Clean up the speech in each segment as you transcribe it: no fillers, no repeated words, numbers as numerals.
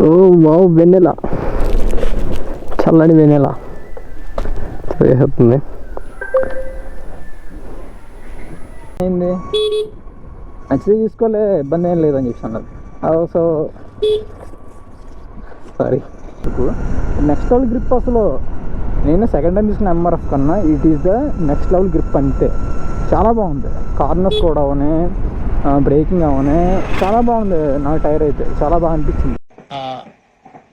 ఓ wow, వెన్నెల, చల్లని వెన్నెల వేస్తుంది. అయింది నచ్చితే తీసుకోలే, ఇబ్బంది ఏం లేదని చెప్పి అన్నారు. So sorry. Next level grip అసలు నేను సెకండ్ టైం తీసుకున్న ఎంఆర్ఎఫ్ కన్నా it is the next level grip అంతే. చాలా బాగుంది. కార్నర్స్ కూడా అవనే, బ్రేకింగ్ అవనే చాలా బాగుంది. నా టైర్ అయితే చాలా బాగా అనిపించింది.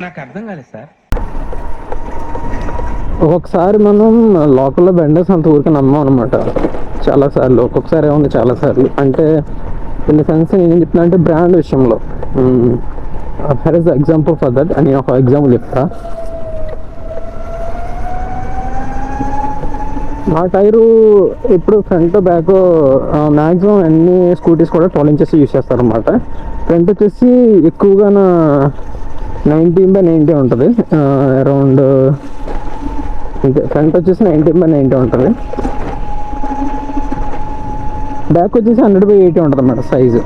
నాకు అర్థం కాలేదు సార్. ఒక్కొక్కసారి మనం లోకల్లో బెండర్స్ అంత ఊరికి నమ్మం అనమాట. చాలాసార్లు, ఒక్కొక్కసారి ఏముంది చాలాసార్లు అంటే ఇన్ ద సెన్స్ నేను చెప్తున్నా అంటే బ్రాండ్ విషయంలో. For is example for that అని ఒక ఎగ్జాంపుల్ చెప్తా. నా టైరు ఇప్పుడు ఫ్రంట్ బ్యాక్ మ్యాక్సిమం అన్ని స్కూటీస్ కూడా 12 ఇంచెస్ యూస్ చేస్తారు అనమాట. ఫ్రంట్ వచ్చేసి ఎక్కువగా 90/90 ఉంటుంది. అరౌండ్ ఫ్రంట్ వచ్చేసి 90/90 ఉంటుంది. బ్యాక్ వచ్చేసి 100/80 ఉంటుంది అన్నమాట సైజు.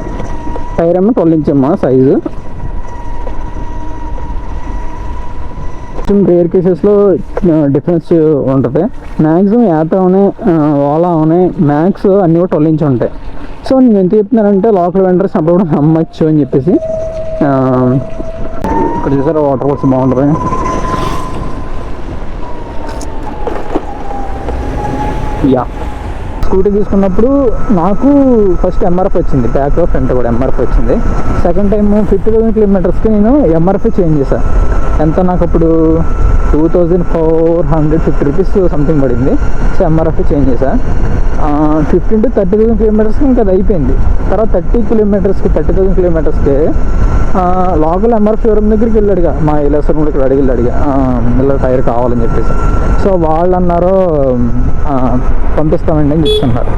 టైర్ ఏమో 12 ఇంచ్ అమ్మా సైజు. రేర్ కేసెస్లో డిఫరెన్స్ ఉంటుంది. మ్యాక్సిమం యాప్ అవనే, ఓలా అవనే, మ్యాక్స్ అన్నీ కూడా 12 ఇంచ్ ఉంటాయి. సో నేను ఎంత చెప్తున్నానంటే లోకల్ వెండర్స్ అప్పుడు కూడా నమ్మచ్చు అని చెప్పేసి. ఇక్కడ చూసారా వాటర్ ఫాల్స్ బాగుంటుంది. యా, స్కూటీ తీసుకున్నప్పుడు నాకు ఫస్ట్ ఎంఆర్ఎఫ్ వచ్చింది, బ్యాక్ ఫ్రంట్ కూడా ఎంఆర్ఎఫ్ వచ్చింది. సెకండ్ టైం 50,000 కిలోమీటర్స్కి నేను ఎంఆర్ఎఫ్ చేంజ్ చేశాను. ఎంత నాకు అప్పుడు 2450 రూపీస్ సంథింగ్ పడింది. సో ఎంఆర్ఎఫ్ చేంజ్ చేశాను. 15 to 30,000 కిలోమీటర్స్కి ఇంకా అది అయిపోయింది. తర్వాత 30,000 కిలోమీటర్స్కి లోకల్ ఎంఆర్ఎఫ్ షోరూమ్ దగ్గరికి వెళ్ళాడుగా, మా ఇలాసర్ కూడా ఇక్కడ అడిగా ఇలా టైర్ కావాలని చెప్పేసి. సో వాళ్ళు అన్నారు పంపిస్తామండి అని చెప్తున్నారు.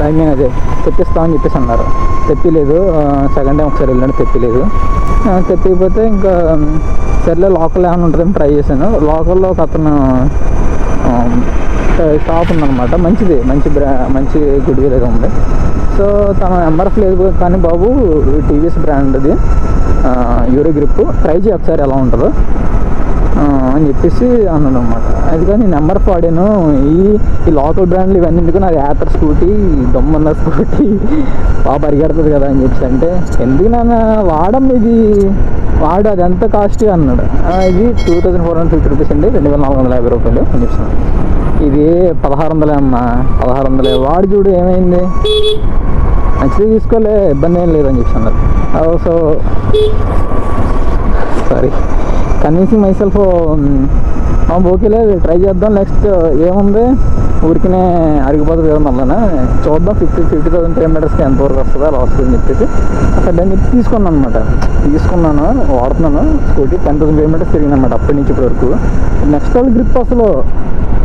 ఐ మీన్ అదే తెప్పిస్తామని చెప్పేసి అన్నారు. తెప్పిలేదు. సెకండ్ టైం ఒకసారి వెళ్ళాను, తెప్పిలేదు. తెప్పిపోతే ఇంకా సర్లే లోకల్ ఏమైనా ఉంటుందని ట్రై చేశాను. లోకల్లో ఒక అతను షాప్ ఉందన్నమాట, మంచిది, మంచి గుడ్ విల్ ఏదో ఉంది. సో తన ఎంఆర్ఎఫ్ లేదు కానీ బాబు టీవీఎస్ బ్రాండ్ది యూరో గ్రిప్ ట్రై చేయి ఒకసారి ఎలా ఉంటుందో అని చెప్పేసి అన్నాడు అనమాట. అందుకని నేను ఎంఆర్ఎఫ్ వాడాను. ఈ లోకల్ బ్రాండ్లు ఇవన్నీ ఎందుకు, నాది యాతర్ స్కూటీ, దొమ్మన్న స్కూటీ బాగా పరిగెడుతుంది కదా అని చెప్పి అంటే, ఎందుకు నాన్న ఇది వాడు, అది ఎంత కాస్ట్ అన్నాడు. ఇది 2450 రూపీస్ అండి, 2450 రూపాయలు అని చెప్తున్నాను. ఇది 1600 అమ్మా, 1600. వాడు చూడు ఏమైంది, నచ్చితే తీసుకోలే, ఇబ్బంది ఏం లేదని చెప్తున్నారు. So sorry, convincing my self ఓకేలే ట్రై చేద్దాం. నెక్స్ట్ ఏముంది, ఊరికినే అరిగిపోతుంది కదా మళ్ళీ చూద్దాం. 50,000 కిలోమీటర్స్కి ఎంతవరకు వస్తుందో అలా వస్తుందని చెప్పేసి అసలు దాన్ని చెప్పి తీసుకున్నాను, వాడుతున్నాను స్కూటీ. 10,000 కిలోమీటర్స్ తిరిగిందన్నమాట అప్పటి నుంచి ఇప్పటి వరకు. నెక్స్ట్ లెవెల్ గ్రిప్ అసలు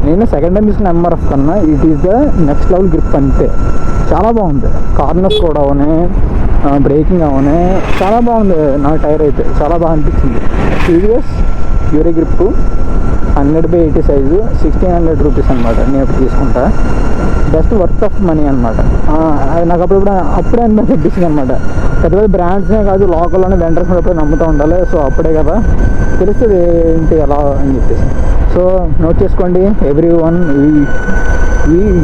నేను సెకండ్ టైం తీసుకున్న ఎంఆర్ఎఫ్ కన్నా it is the next level grip అంతే. చాలా బాగుంది. కార్నర్స్ కూడా అవనే, బ్రేకింగ్ అవనే చాలా బాగుంది. నా టైర్ అయితే చాలా బాగా అనిపించింది. TVS euro grip 100/80 size, 1600 rupees అనమాట. నేను ఇప్పుడు తీసుకుంటా. బెస్ట్ వర్త్ ఆఫ్ మనీ అనమాట. అది నాకు అప్పుడే అనిపించింది అనమాట. పెద్ద పెద్ద బ్రాండ్స్నే కాదు, లోకల్లోనే వెండర్స్ కూడా ఎప్పుడూ నమ్ముతూ ఉండాలి. సో అప్పుడే కదా తెలుస్తుంది ఏంటి ఎలా అని చెప్పేసి. సో నోట్ చేసుకోండి everyone,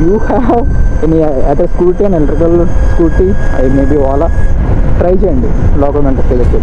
you have any other scooty and electrical scooty, I maybe Ola, try చేయండి లోకల్ వెండర్స్ దగ్గరికి.